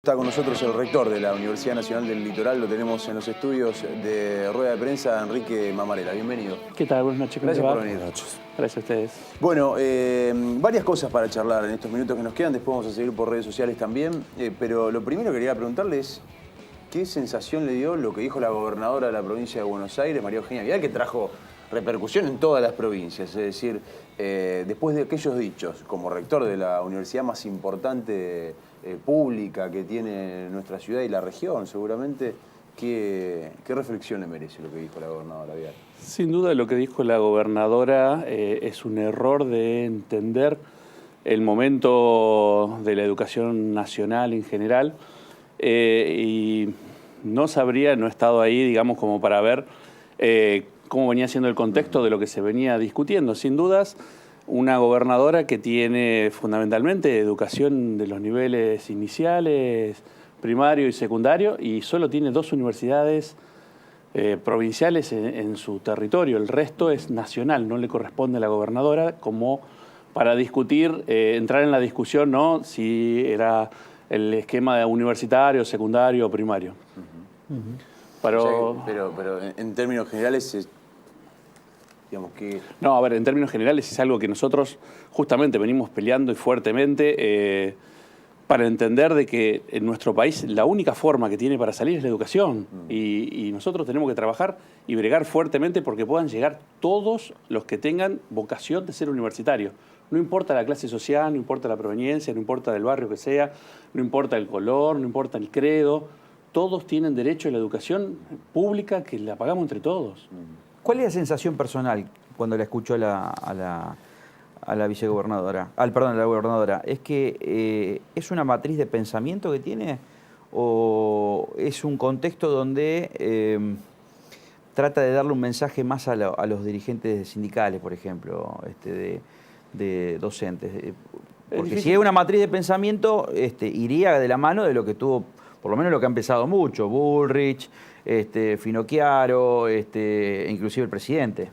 Está con nosotros el rector de la Universidad Nacional del Litoral, lo tenemos en los estudios de rueda de prensa, Enrique Mamarela. Bienvenido. ¿Qué tal? Buenas noches. Gracias por venir. Gracias a ustedes. Bueno, varias cosas para charlar en estos minutos que nos quedan, después vamos a seguir por redes sociales también, pero lo primero que quería preguntarle es ¿qué sensación le dio lo que dijo la gobernadora de la provincia de Buenos Aires, María Eugenia Vidal, que trajo repercusión en todas las provincias? Es decir, después de aquellos dichos, como rector de la universidad más importante pública que tiene nuestra ciudad y la región, seguramente, ¿qué reflexión le merece lo que dijo la gobernadora Vidal? Sin duda lo que dijo la gobernadora es un error de entender el momento de la educación nacional en general y no sabría, no he estado ahí, digamos, como para ver cómo venía siendo el contexto de lo que se venía discutiendo. Sin dudas, una gobernadora que tiene fundamentalmente educación de los niveles iniciales, primario y secundario, y solo tiene 2 universidades provinciales en su territorio. El resto es nacional, no le corresponde a la gobernadora como para discutir, entrar en la discusión, ¿no?, si era el esquema de universitario, secundario o primario. Pero en términos generales, digamos que... No, a ver, en términos generales es algo que nosotros justamente venimos peleando y fuertemente para entender de que en nuestro país la única forma que tiene para salir es la educación. Y nosotros tenemos que trabajar y bregar fuertemente porque puedan llegar todos los que tengan vocación de ser universitarios. No importa la clase social, no importa la proveniencia, no importa del barrio que sea, no importa el color, no importa el credo. Todos tienen derecho a la educación pública que la pagamos entre todos. ¿Cuál es la sensación personal cuando la escuchó a la vicegobernadora? Perdón, a la gobernadora. ¿Es que es una matriz de pensamiento que tiene o es un contexto donde trata de darle un mensaje más a los dirigentes sindicales, por ejemplo, de docentes? Porque si es una matriz de pensamiento, iría de la mano de lo que tuvo, por lo menos lo que ha empezado mucho, Bullrich, Finocchiaro, inclusive el presidente.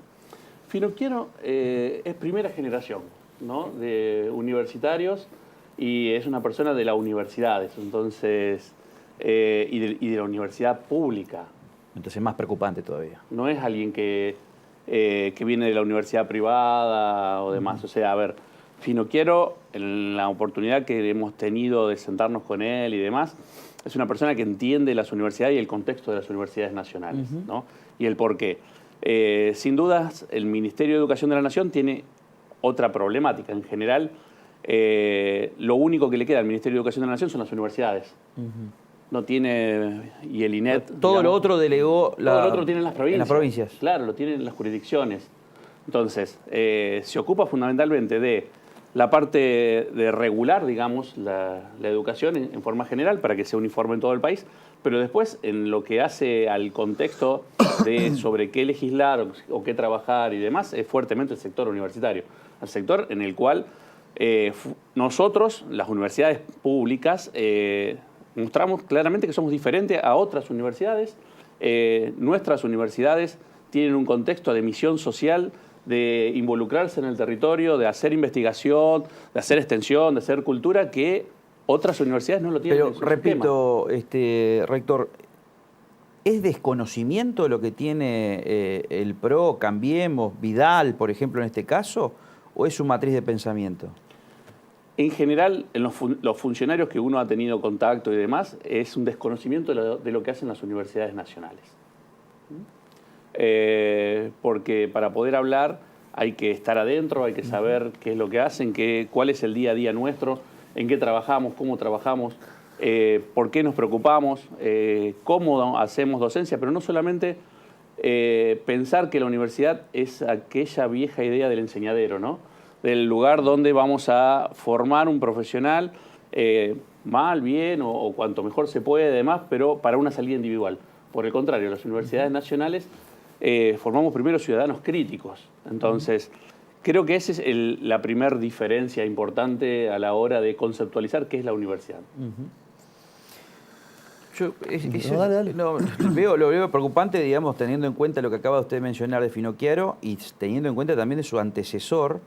Finocchiaro es primera generación, ¿no?, de universitarios y es una persona de las universidades, entonces, y de la universidad pública. Entonces más preocupante todavía. No es alguien que viene de la universidad privada o demás. O sea, a ver, Finocchiaro, en la oportunidad que hemos tenido de sentarnos con él y demás, es una persona que entiende las universidades y el contexto de las universidades nacionales, ¿no?, y el porqué. Sin dudas, el Ministerio de Educación de la Nación tiene otra problemática. En general, lo único que le queda al Ministerio de Educación de la Nación son las universidades. No tiene, y el INET... Todo, digamos, lo otro delegó... Todo lo otro tiene en las provincias. En las provincias. Claro, lo tienen en las jurisdicciones. Entonces, se ocupa fundamentalmente de la parte de regular, digamos, la educación en forma general para que sea uniforme en todo el país, pero después en lo que hace al contexto de sobre qué legislar o qué trabajar y demás, es fuertemente el sector universitario. El sector en el cual nosotros, las universidades públicas, mostramos claramente que somos diferentes a otras universidades. Nuestras universidades tienen un contexto de misión social, de involucrarse en el territorio, de hacer investigación, de hacer extensión, de hacer cultura, que otras universidades no lo tienen. Pero repito, rector, ¿es desconocimiento lo que tiene el PRO, Cambiemos, Vidal, por ejemplo, en este caso, o es su matriz de pensamiento? En general, en los funcionarios que uno ha tenido contacto y demás, es un desconocimiento de lo que hacen las universidades nacionales. Porque para poder hablar hay que estar adentro, hay que saber qué es lo que hacen, cuál es el día a día nuestro, en qué trabajamos, cómo trabajamos, por qué nos preocupamos, cómo hacemos docencia, pero no solamente pensar que la universidad es aquella vieja idea del enseñadero, ¿no?, del lugar donde vamos a formar un profesional mal, bien o cuanto mejor se puede, además, pero para una salida individual. Por el contrario, las universidades nacionales formamos primero ciudadanos críticos. Entonces, creo que esa es la primera diferencia importante a la hora de conceptualizar qué es la universidad. Lo veo preocupante, digamos, teniendo en cuenta lo que acaba usted de mencionar de Finocchiaro y teniendo en cuenta también de su antecesor,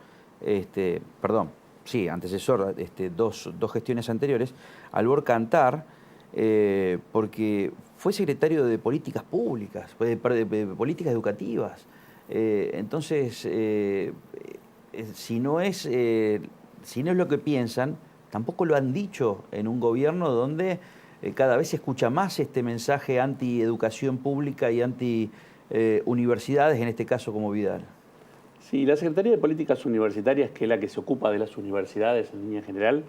antecesor, dos gestiones anteriores, Albor Cantar, porque fue secretario de Políticas Públicas, de Políticas Educativas. Entonces, si no es lo que piensan, tampoco lo han dicho en un gobierno donde cada vez se escucha más este mensaje anti-educación pública y anti-universidades, en este caso como Vidal. Sí, la Secretaría de Políticas Universitarias, que es la que se ocupa de las universidades en línea general,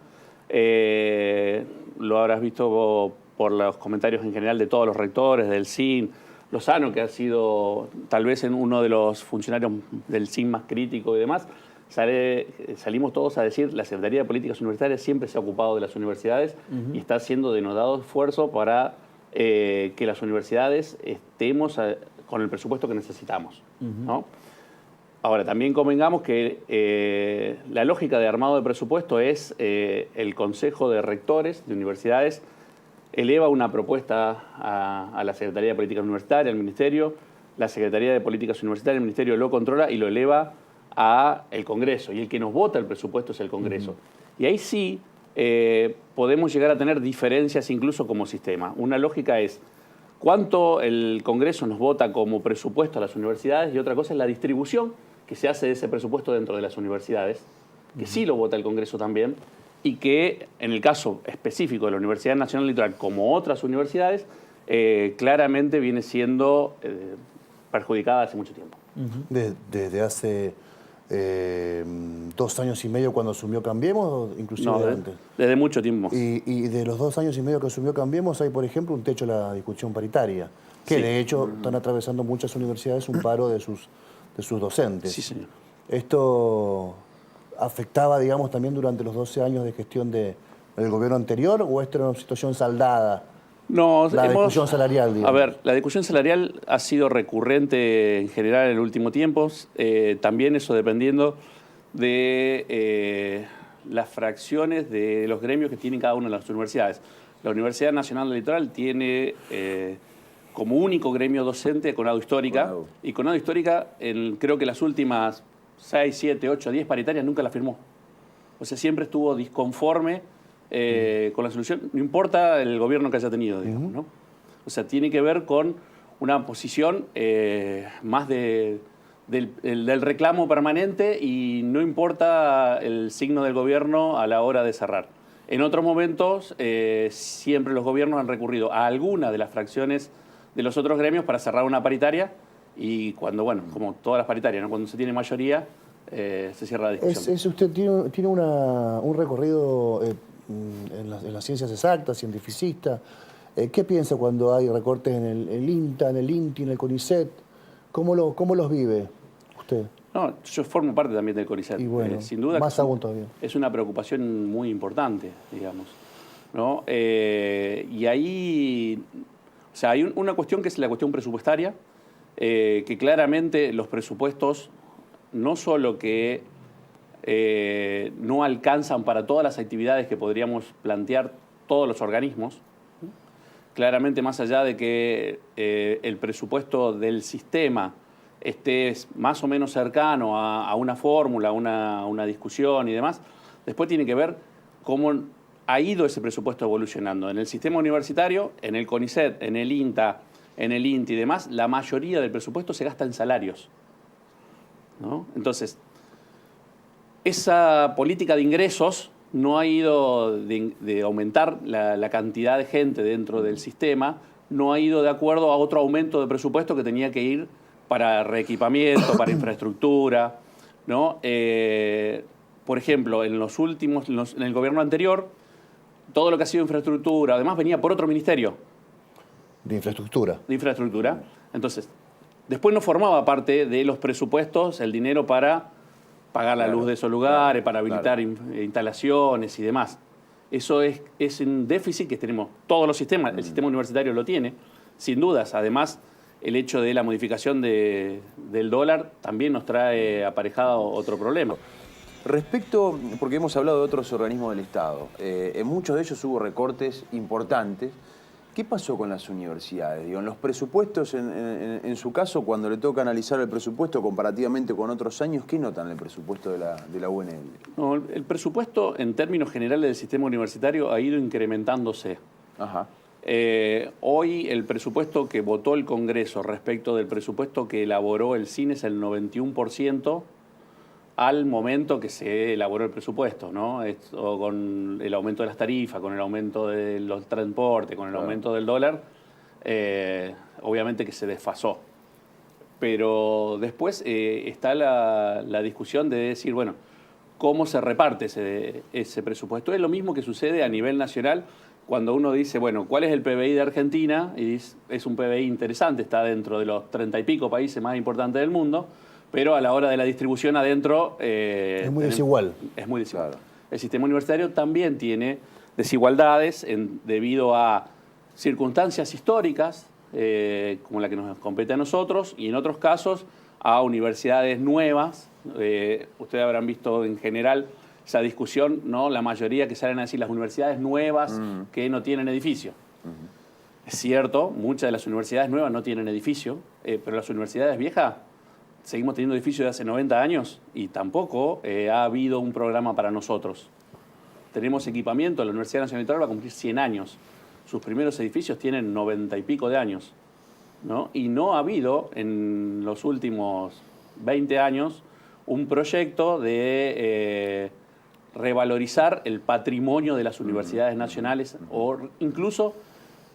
lo habrás visto por los comentarios en general de todos los rectores, del CIN, Lozano, que ha sido tal vez uno de los funcionarios del CIN más crítico y demás. Salimos todos a decir, la Secretaría de Políticas Universitarias siempre se ha ocupado de las universidades y está haciendo denodado esfuerzo para que las universidades estemos con el presupuesto que necesitamos, ¿no? Ahora, también convengamos que la lógica de armado de presupuesto es el Consejo de Rectores de Universidades eleva una propuesta a la Secretaría de Políticas Universitarias, al Ministerio, la Secretaría de Políticas Universitarias, el Ministerio lo controla y lo eleva al Congreso. Y el que nos vota el presupuesto es el Congreso. Y ahí sí podemos llegar a tener diferencias incluso como sistema. Una lógica es cuánto el Congreso nos vota como presupuesto a las universidades y otra cosa es la distribución que se hace de ese presupuesto dentro de las universidades, que sí lo vota el Congreso también, y que en el caso específico de la Universidad Nacional Litoral, como otras universidades, claramente viene siendo perjudicada hace mucho tiempo. Desde hace 2 años y medio cuando asumió Cambiemos, inclusive antes. Desde mucho tiempo. Y de los 2 años y medio que asumió Cambiemos hay, por ejemplo, un techo a la discusión paritaria, que sí, de hecho están atravesando muchas universidades un paro de sus docentes. Sí, señor. ¿Esto afectaba, digamos, también durante los 12 años de gestión del gobierno anterior o esto era una situación saldada? No, la discusión salarial, digamos. A ver, la discusión salarial ha sido recurrente en general en el último tiempo. También eso dependiendo de las fracciones de los gremios que tienen cada una de las universidades. La Universidad Nacional Litoral tiene como único gremio docente Conado Histórica. Wow. Y Conado Histórica, creo que las últimas 6, 7, 8, 10 paritarias nunca la firmó. O sea, siempre estuvo disconforme con la solución, no importa el gobierno que haya tenido, digamos, ¿no? O sea, tiene que ver con una posición más del reclamo permanente y no importa el signo del gobierno a la hora de cerrar. En otros momentos, siempre los gobiernos han recurrido a alguna de las fracciones de los otros gremios para cerrar una paritaria y cuando, bueno, como todas las paritarias, ¿no? Cuando se tiene mayoría, se cierra la discusión. Usted tiene un recorrido en las ciencias exactas, cientificista. ¿Qué piensa cuando hay recortes en el INTA, en el INTI, en el CONICET? ¿Cómo los vive usted? No, yo formo parte también del CONICET. Y bueno, sin duda más aún todavía. Es una preocupación muy importante, digamos, ¿no? Y ahí, o sea, hay una cuestión que es la cuestión presupuestaria, que claramente los presupuestos no solo que no alcanzan para todas las actividades que podríamos plantear todos los organismos, claramente más allá de que el presupuesto del sistema esté más o menos cercano a una fórmula, a una discusión y demás, después tiene que ver cómo ha ido ese presupuesto evolucionando. En el sistema universitario, en el CONICET, en el INTA, en el INTI y demás, la mayoría del presupuesto se gasta en salarios, ¿no? Entonces, esa política de ingresos no ha ido de aumentar la cantidad de gente dentro del sistema, no ha ido de acuerdo a otro aumento de presupuesto que tenía que ir para reequipamiento, para infraestructura, ¿no? Por ejemplo, en el gobierno anterior, todo lo que ha sido infraestructura, además venía por otro ministerio. De infraestructura. De infraestructura. Entonces, después no formaba parte de los presupuestos el dinero para pagar la luz de esos lugares, para habilitar instalaciones y demás. Eso es un déficit que tenemos todos los sistemas. El sistema universitario lo tiene, sin dudas. Además, el hecho de la modificación del dólar también nos trae aparejado otro problema. Respecto, porque hemos hablado de otros organismos del Estado, en muchos de ellos hubo recortes importantes. ¿Qué pasó con las universidades? Digo, en los presupuestos, en su caso, cuando le toca analizar el presupuesto comparativamente con otros años, ¿qué notan en el presupuesto de la UNL? No, el presupuesto, en términos generales del sistema universitario, ha ido incrementándose. Ajá. Hoy el presupuesto que votó el Congreso respecto del presupuesto que elaboró el CIN es el 91% al momento que se elaboró el presupuesto, ¿no? Esto, con el aumento de las tarifas, con el aumento de los transportes, con el aumento del dólar, obviamente que se desfasó. Pero después está la discusión de decir, bueno, ¿cómo se reparte ese presupuesto? Es lo mismo que sucede a nivel nacional cuando uno dice, bueno, ¿cuál es el PBI de Argentina? Y es un PBI interesante, está dentro de los 30 y pico países más importantes del mundo, pero a la hora de la distribución adentro... es muy desigual. Es muy desigual. Claro. El sistema universitario también tiene desigualdades debido a circunstancias históricas, como la que nos compete a nosotros, y en otros casos a universidades nuevas. Ustedes habrán visto en general esa discusión, ¿no? La mayoría que salen a decir las universidades nuevas que no tienen edificio. Es cierto, muchas de las universidades nuevas no tienen edificio, pero las universidades viejas seguimos teniendo edificios de hace 90 años y tampoco ha habido un programa para nosotros. Tenemos equipamiento, la Universidad Nacional Litoral va a cumplir 100 años. Sus primeros edificios tienen 90 y pico de años, ¿no? Y no ha habido en los últimos 20 años un proyecto de revalorizar el patrimonio de las universidades nacionales o incluso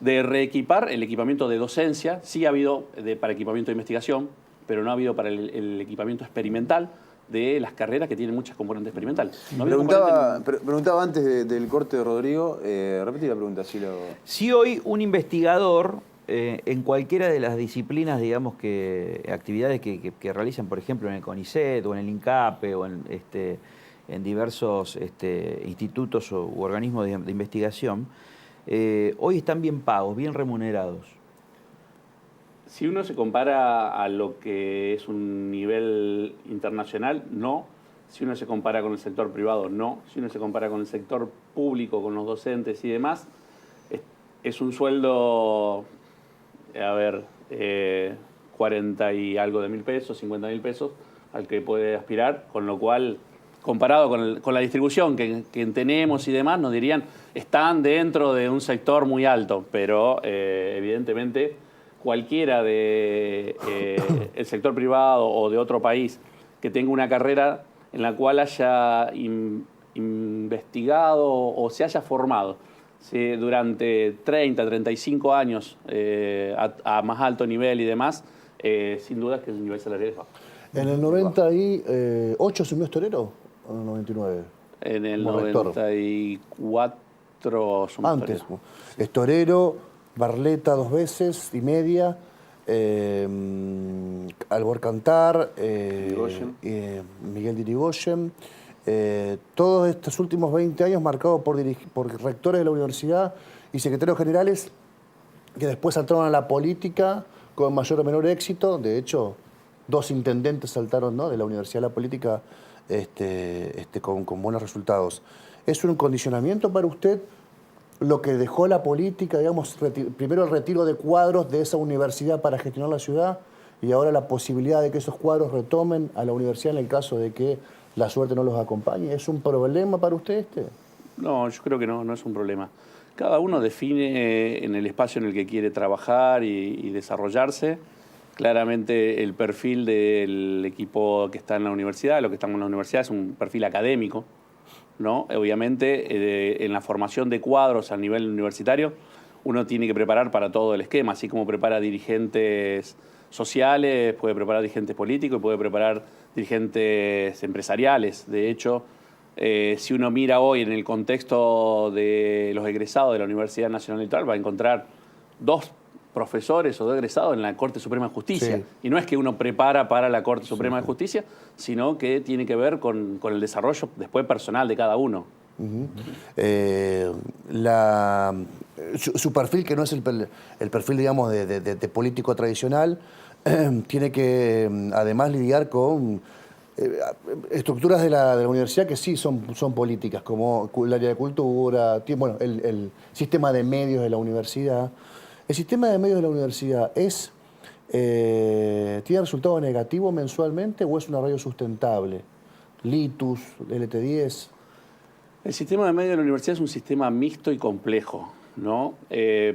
de reequipar el equipamiento de docencia. Sí ha habido para equipamiento de investigación, pero no ha habido para el equipamiento experimental de las carreras que tienen muchas componentes experimentales. No Preguntaba antes del corte de Rodrigo, repetí la pregunta. Si hoy un investigador en cualquiera de las disciplinas, digamos, actividades que realizan, por ejemplo, en el CONICET o en el INCAPE o en diversos institutos u organismos de investigación, hoy están bien pagos, bien remunerados. Si uno se compara a lo que es un nivel internacional, no. Si uno se compara con el sector privado, no. Si uno se compara con el sector público, con los docentes y demás, es un sueldo, 40 y algo de mil pesos, 50 mil pesos, al que puede aspirar, con lo cual, comparado con la distribución que tenemos y demás, nos dirían, están dentro de un sector muy alto, pero evidentemente cualquiera del sector privado o de otro país que tenga una carrera en la cual haya investigado o se haya formado durante 30, 35 años a más alto nivel y demás, sin duda que el nivel salarial es bajo. ¿En el 98 asumió Estorero o en el 99? En el 94 asumió antes. Estorero, Barleta 2 veces y media, Albor Cantar, Miguel Dirigoyen. Todos estos últimos 20 años marcados por rectores de la universidad y secretarios generales que después saltaron a la política con mayor o menor éxito. De hecho, 2 intendentes saltaron, ¿no?, de la universidad a la política con buenos resultados. ¿Es un condicionamiento para usted lo que dejó la política, digamos, primero el retiro de cuadros de esa universidad para gestionar la ciudad y ahora la posibilidad de que esos cuadros retomen a la universidad en el caso de que la suerte no los acompañe? ¿Es un problema para usted No, yo creo que no es un problema. Cada uno define en el espacio en el que quiere trabajar y desarrollarse. Claramente el perfil del equipo que está en la universidad, lo que estamos en la universidad, es un perfil académico, ¿no? Obviamente, en la formación de cuadros a nivel universitario, uno tiene que preparar para todo el esquema, así como prepara dirigentes sociales, puede preparar dirigentes políticos y puede preparar dirigentes empresariales. De hecho, si uno mira hoy en el contexto de los egresados de la Universidad Nacional Litoral, va a encontrar 2 profesores o 2 egresados en la Corte Suprema de Justicia. Sí. Y no es que uno prepara para la Corte Suprema de Justicia, sino que tiene que ver con el desarrollo después personal de cada uno. Su perfil, que no es el perfil, digamos, de político tradicional, tiene que además lidiar con estructuras de la universidad que sí son políticas, como el área de cultura, bueno, el sistema de medios de la universidad. ¿El sistema de medios de la universidad tiene resultado negativo mensualmente o es una radio sustentable? LITUS, LT10. El sistema de medios de la universidad es un sistema mixto y complejo. ¿no?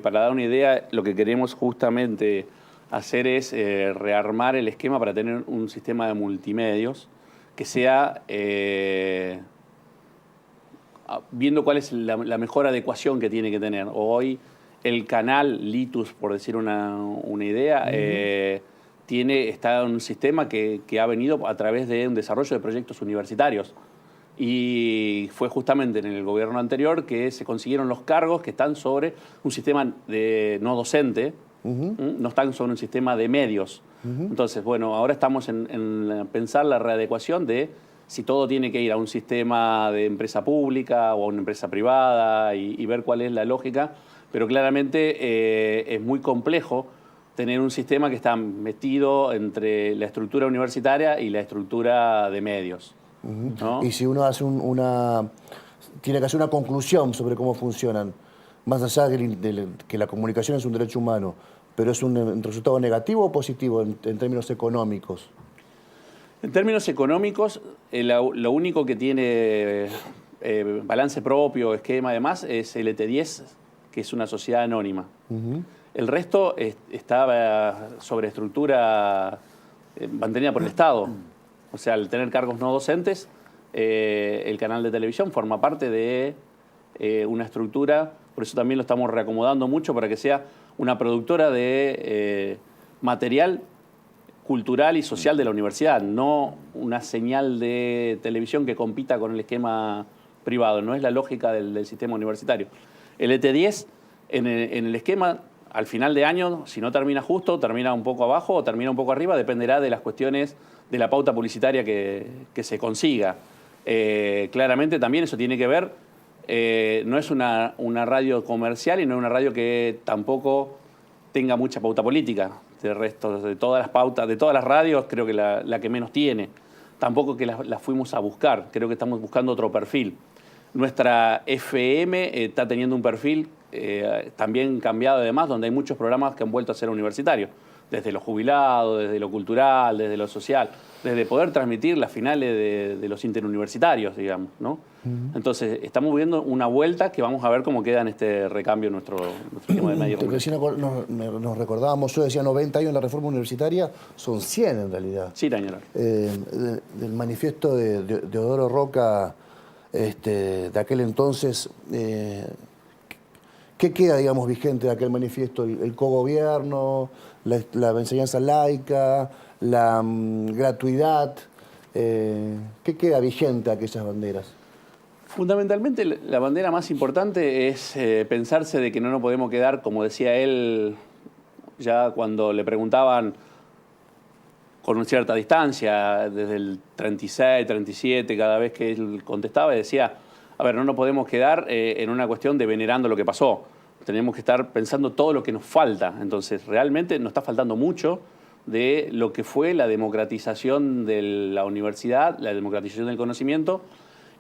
Para dar una idea, lo que queremos justamente hacer es rearmar el esquema para tener un sistema de multimedios que sea viendo cuál es la mejor adecuación que tiene que tener. Hoy el canal Litus, por decir una idea, está en un sistema que ha venido a través de un desarrollo de proyectos universitarios. Y fue justamente en el gobierno anterior que se consiguieron los cargos que están sobre un sistema no docente, no están sobre un sistema de medios. Entonces, bueno, ahora estamos en pensar la readecuación de si todo tiene que ir a un sistema de empresa pública o a una empresa privada y ver cuál es la lógica, pero claramente es muy complejo tener un sistema que está metido entre la estructura universitaria y la estructura de medios. ¿No? Y si uno hace tiene que hacer una conclusión sobre cómo funcionan, más allá de que la comunicación es un derecho humano, pero ¿es un resultado negativo o positivo en términos económicos? En términos económicos, lo único que tiene balance propio, esquema además, es el ET10, que es una sociedad anónima. El resto está sobre estructura mantenida por el Estado. O sea, al tener cargos no docentes, el canal de televisión forma parte de una estructura, por eso también lo estamos reacomodando mucho para que sea una productora de material cultural y social de la universidad, no una señal de televisión que compita con el esquema privado, no es la lógica del sistema universitario. El ET10, en el esquema, al final de año, si no termina justo, termina un poco abajo o termina un poco arriba, dependerá de las cuestiones de la pauta publicitaria que se consiga. Claramente también eso tiene que ver, no es una radio comercial y no es una radio que tampoco tenga mucha pauta política. De resto, de todas las pautas, de todas las radios, creo que la que menos tiene. Tampoco que las fuimos a buscar, creo que estamos buscando otro perfil. Nuestra FM está teniendo un perfil también cambiado además, donde hay muchos programas que han vuelto a ser universitarios, desde lo jubilado, desde lo cultural, desde lo social, desde poder transmitir las finales de los interuniversitarios, digamos, ¿no? Entonces, estamos viendo una vuelta que vamos a ver cómo queda en este recambio nuestro esquema de medios. Recién nos recordábamos, yo decía 90 años en la reforma universitaria, son 100 en realidad. Sí, señora. Del manifiesto de Deodoro Roca de aquel entonces, ¿qué queda, digamos, vigente de aquel manifiesto? El cogobierno, la enseñanza laica, la gratuidad. ¿Qué queda vigente de aquellas banderas? Fundamentalmente, la bandera más importante es pensarse de que no nos podemos quedar, como decía él, ya cuando le preguntaban con una cierta distancia, desde el 36, 37, cada vez que él contestaba, decía, a ver, no nos podemos quedar en una cuestión de venerando lo que pasó. Tenemos que estar pensando todo lo que nos falta. Entonces, realmente nos está faltando mucho de lo que fue la democratización de la universidad, la democratización del conocimiento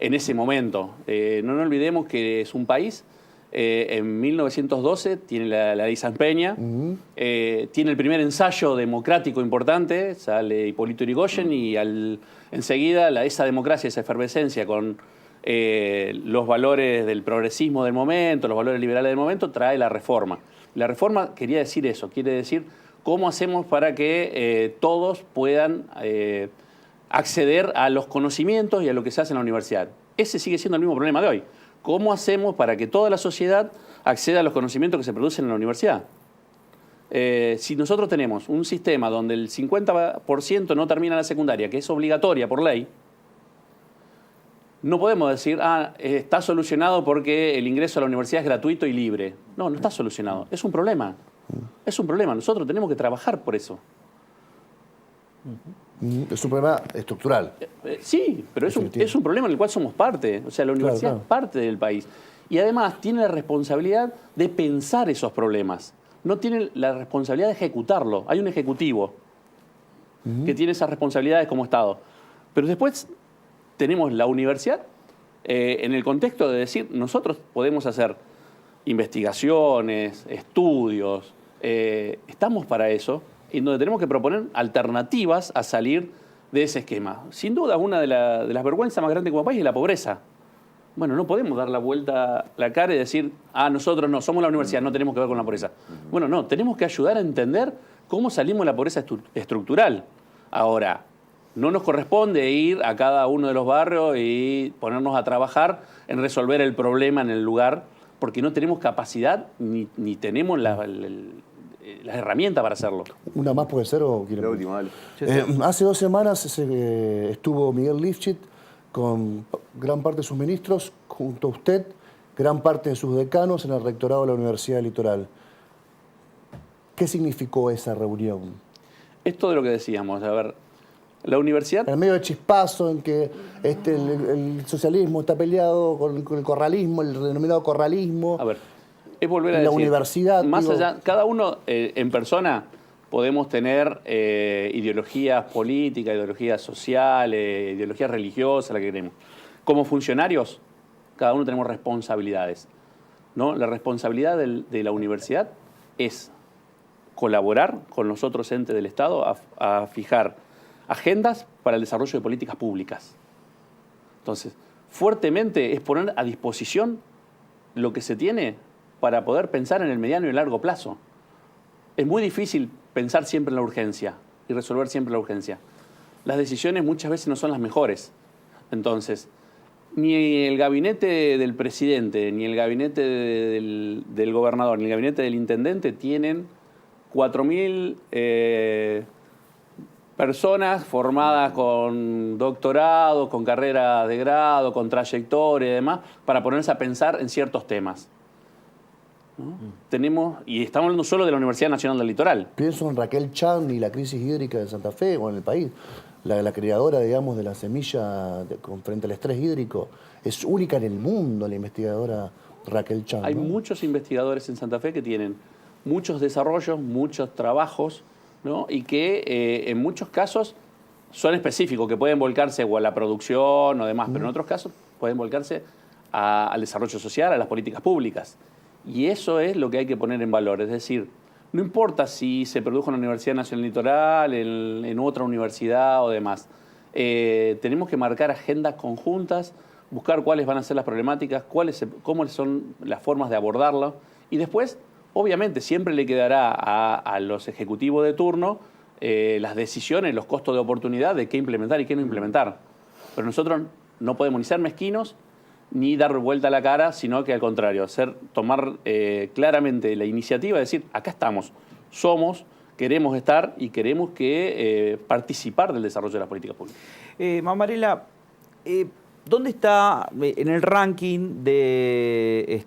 en ese momento. No nos olvidemos que es un país, en 1912 tiene la ley San Peña, tiene el primer ensayo democrático importante, sale Hipólito Yrigoyen y enseguida esa democracia, esa efervescencia con los valores del progresismo del momento, los valores liberales del momento, trae la reforma. La reforma quería decir eso, quiere decir cómo hacemos para que todos puedan acceder a los conocimientos y a lo que se hace en la universidad. Ese sigue siendo el mismo problema de hoy. ¿Cómo hacemos para que toda la sociedad acceda a los conocimientos que se producen en la universidad? Si nosotros tenemos un sistema donde el 50% no termina la secundaria, que es obligatoria por ley, no podemos decir, está solucionado porque el ingreso a la universidad es gratuito y libre. No, no está solucionado. Es un problema. Es un problema. Nosotros tenemos que trabajar por eso. Es un problema estructural. Sí, pero es un problema en el cual somos parte. O sea, la universidad es parte del país. Y además tiene la responsabilidad de pensar esos problemas. No tiene la responsabilidad de ejecutarlo. Hay un ejecutivo que tiene esas responsabilidades como Estado. Pero después tenemos la universidad en el contexto de decir, nosotros podemos hacer investigaciones, estudios, estamos para eso, en donde tenemos que proponer alternativas a salir de ese esquema. Sin duda, una de las vergüenzas más grandes como país es la pobreza. Bueno, no podemos dar la vuelta la cara y decir, nosotros no, somos la universidad, no tenemos que ver con la pobreza. Bueno, no, tenemos que ayudar a entender cómo salimos de la pobreza estructural. Ahora, no nos corresponde ir a cada uno de los barrios y ponernos a trabajar en resolver el problema en el lugar, porque no tenemos capacidad ni tenemos las herramientas para hacerlo. ¿Una más puede ser o quieren? La última, dale. Hace 2 semanas estuvo Miguel Lifschit con gran parte de sus ministros, junto a usted, gran parte de sus decanos en el rectorado de la Universidad Litoral. ¿Qué significó esa reunión? Esto de lo que decíamos, a ver, la universidad... En medio de chispazo, en que el socialismo está peleado con el corralismo, el denominado corralismo. A ver, es volver a la decir... universidad... Más allá, cada uno en persona podemos tener ideologías políticas, ideologías sociales, ideologías religiosas, la que queremos. Como funcionarios, cada uno tenemos responsabilidades, ¿no? La responsabilidad de la universidad es colaborar con los otros entes del Estado a fijar agendas para el desarrollo de políticas públicas. Entonces, fuertemente es poner a disposición lo que se tiene para poder pensar en el mediano y el largo plazo. Es muy difícil pensar siempre en la urgencia y resolver siempre la urgencia. Las decisiones muchas veces no son las mejores. Entonces, ni el gabinete del presidente, ni el gabinete del gobernador, ni el gabinete del intendente tienen 4.000 personas formadas con doctorado, con carrera de grado, con trayectoria y demás, para ponerse a pensar en ciertos temas, ¿no? Tenemos, y estamos hablando solo de la Universidad Nacional del Litoral. Pienso en Raquel Chan y la crisis hídrica de Santa Fe o en el país. La creadora, digamos, de la semilla frente al estrés hídrico. Es única en el mundo la investigadora Raquel Chan. Hay ¿no? muchos investigadores en Santa Fe que tienen muchos desarrollos, muchos trabajos, ¿no? Y que en muchos casos son específicos, que pueden volcarse o a la producción o demás, pero en otros casos pueden volcarse al desarrollo social, a las políticas públicas. Y eso es lo que hay que poner en valor. Es decir, no importa si se produjo en la Universidad Nacional Litoral, en otra universidad o demás. Tenemos que marcar agendas conjuntas, buscar cuáles van a ser las problemáticas, cómo son las formas de abordarlas. Y después, obviamente, siempre le quedará a los ejecutivos de turno las decisiones, los costos de oportunidad de qué implementar y qué no implementar. Pero nosotros no podemos ni ser mezquinos, ni dar vuelta a la cara, sino que al contrario, tomar claramente la iniciativa de decir, acá estamos, queremos estar y queremos participar del desarrollo de las políticas públicas. Mamarela, ¿dónde está en el ranking de,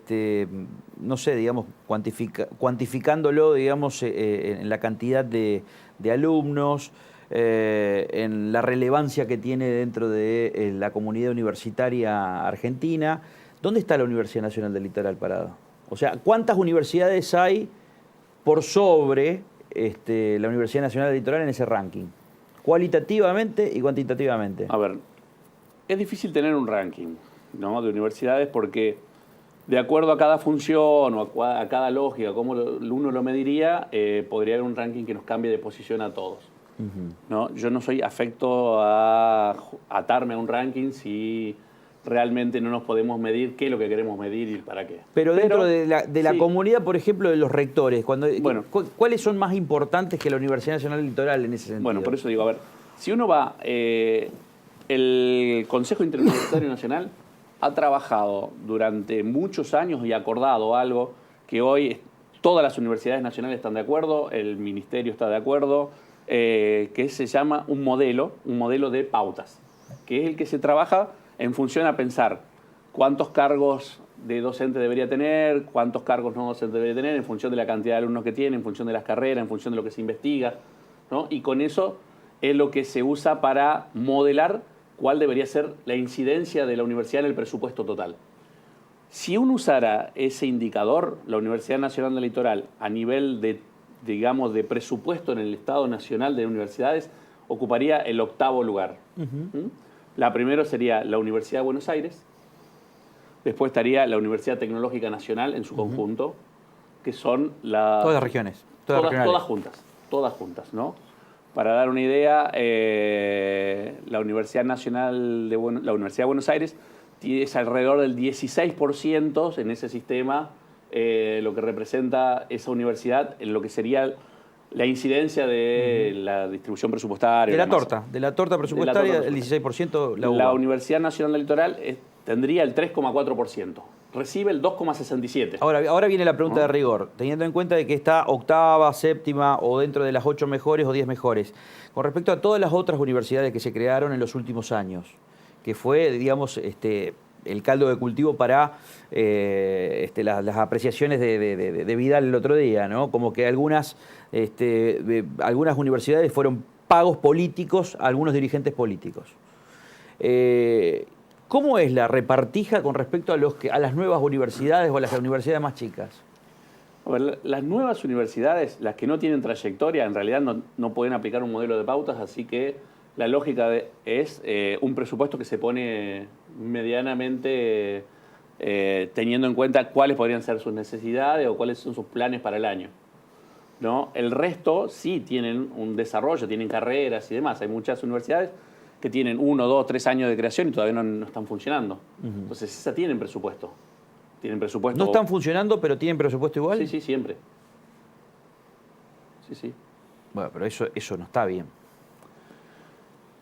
no sé, digamos, cuantificándolo, digamos, en la cantidad de alumnos, en la relevancia que tiene dentro de la comunidad universitaria argentina? ¿Dónde está la Universidad Nacional del Litoral parada? O sea, ¿cuántas universidades hay por sobre la Universidad Nacional del Litoral en ese ranking? Cualitativamente y cuantitativamente. A ver, es difícil tener un ranking, ¿no?, de universidades porque de acuerdo a cada función o a cada lógica, cómo uno lo mediría, podría haber un ranking que nos cambie de posición a todos. ¿No? Yo no soy afecto a atarme a un ranking si realmente no nos podemos medir qué es lo que queremos medir y para qué. Pero dentro de la sí, comunidad, por ejemplo, de los rectores, bueno, ¿cuáles son más importantes que la Universidad Nacional del Litoral en ese sentido? Bueno, por eso digo, a ver, si uno va, el Consejo Interuniversitario Nacional ha trabajado durante muchos años y acordado algo que hoy todas las universidades nacionales están de acuerdo, el ministerio está de acuerdo, que se llama un modelo de pautas, que es el que se trabaja en función a pensar cuántos cargos de docente debería tener, cuántos cargos no docente debería tener, en función de la cantidad de alumnos que tiene, en función de las carreras, en función de lo que se investiga, ¿no? Y con eso es lo que se usa para modelar cuál debería ser la incidencia de la universidad en el presupuesto total. Si uno usara ese indicador, la Universidad Nacional del Litoral, a nivel de, digamos, de presupuesto en el Estado Nacional de Universidades, ocuparía el 8º lugar. La primera sería la Universidad de Buenos Aires, después estaría la Universidad Tecnológica Nacional en su conjunto, que son todas las regiones. Todas juntas, ¿no? Para dar una idea, la Universidad de Buenos Aires es alrededor del 16% en ese sistema, lo que representa esa universidad en lo que sería la incidencia de la distribución presupuestaria. De la torta presupuestaria, el 16% la UBA. La Universidad Nacional del Litoral tendría el 3,4%. Recibe el 2,67%. Ahora viene la pregunta de rigor, teniendo en cuenta de que está octava, séptima o dentro de las 8 mejores o 10 mejores. Con respecto a todas las otras universidades que se crearon en los últimos años, que fue, digamos, el caldo de cultivo para las apreciaciones de Vidal el otro día, ¿no? Como que algunas universidades fueron pagos políticos a algunos dirigentes políticos. ¿Cómo es la repartija con respecto a las nuevas universidades o a las universidades más chicas? A ver, las nuevas universidades, las que no tienen trayectoria, en realidad no pueden aplicar un modelo de pautas, así que la lógica es un presupuesto que se pone medianamente teniendo en cuenta cuáles podrían ser sus necesidades o cuáles son sus planes para el año, ¿no? El resto sí tienen un desarrollo, tienen carreras y demás. Hay muchas universidades que tienen 1, 2, 3 años de creación y todavía no están funcionando. Entonces, esas tienen presupuesto. ¿No están funcionando, pero tienen presupuesto igual? Sí, siempre. Sí. Bueno, pero eso no está bien.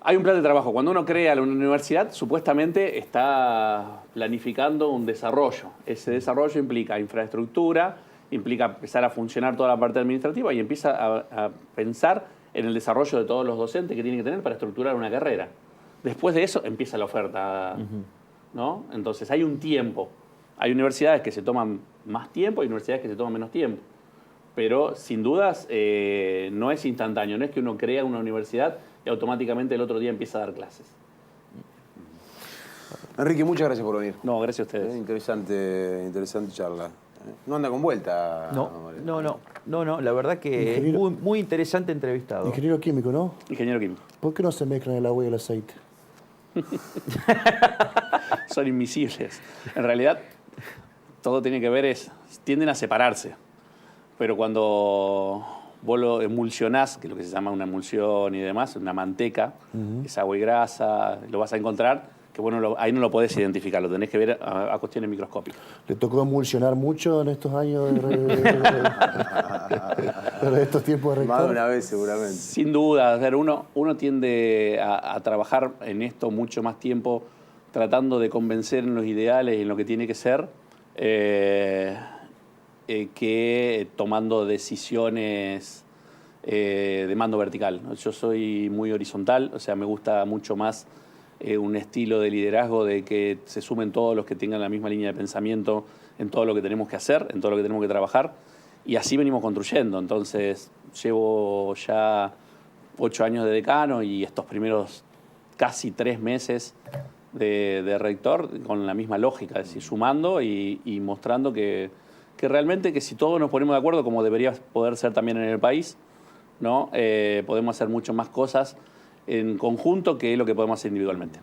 Hay un plan de trabajo. Cuando uno crea la universidad, supuestamente está planificando un desarrollo. Ese desarrollo implica infraestructura, implica empezar a funcionar toda la parte administrativa y empieza a pensar en el desarrollo de todos los docentes que tienen que tener para estructurar una carrera. Después de eso empieza la oferta, ¿no? Entonces hay un tiempo. Hay universidades que se toman más tiempo y universidades que se toman menos tiempo. Pero sin dudas no es instantáneo, no es que uno crea una universidad y automáticamente el otro día empieza a dar clases. Enrique, muchas gracias por venir. No, gracias a ustedes. Interesante charla. No anda con vuelta. No, la verdad que es muy interesante entrevistado. Ingeniero químico, ¿no? Ingeniero químico. ¿Por qué no se mezclan el agua y el aceite? Son invisibles. En realidad, todo tiene que ver tienden a separarse. Pero cuando vos lo emulsionás, que es lo que se llama una emulsión y demás, una manteca, es agua y grasa, lo vas a encontrar, que bueno, ahí no lo podés identificar, lo tenés que ver a cuestiones microscópicas. ¿Le tocó emulsionar mucho en estos años de estos tiempos de rector? Más de una vez, seguramente. Sin duda, uno tiende a trabajar en esto mucho más tiempo, tratando de convencer en los ideales y en lo que tiene que ser, que tomando decisiones de mando vertical, ¿no? Yo soy muy horizontal, o sea, me gusta mucho más un estilo de liderazgo de que se sumen todos los que tengan la misma línea de pensamiento en todo lo que tenemos que hacer, en todo lo que tenemos que trabajar, y así venimos construyendo. Entonces, llevo ya 8 años de decano y estos primeros casi 3 meses de rector con la misma lógica, es decir, sumando y mostrando que realmente que si todos nos ponemos de acuerdo, como debería poder ser también en el país, ¿no? Podemos hacer mucho más cosas en conjunto que lo que podemos hacer individualmente.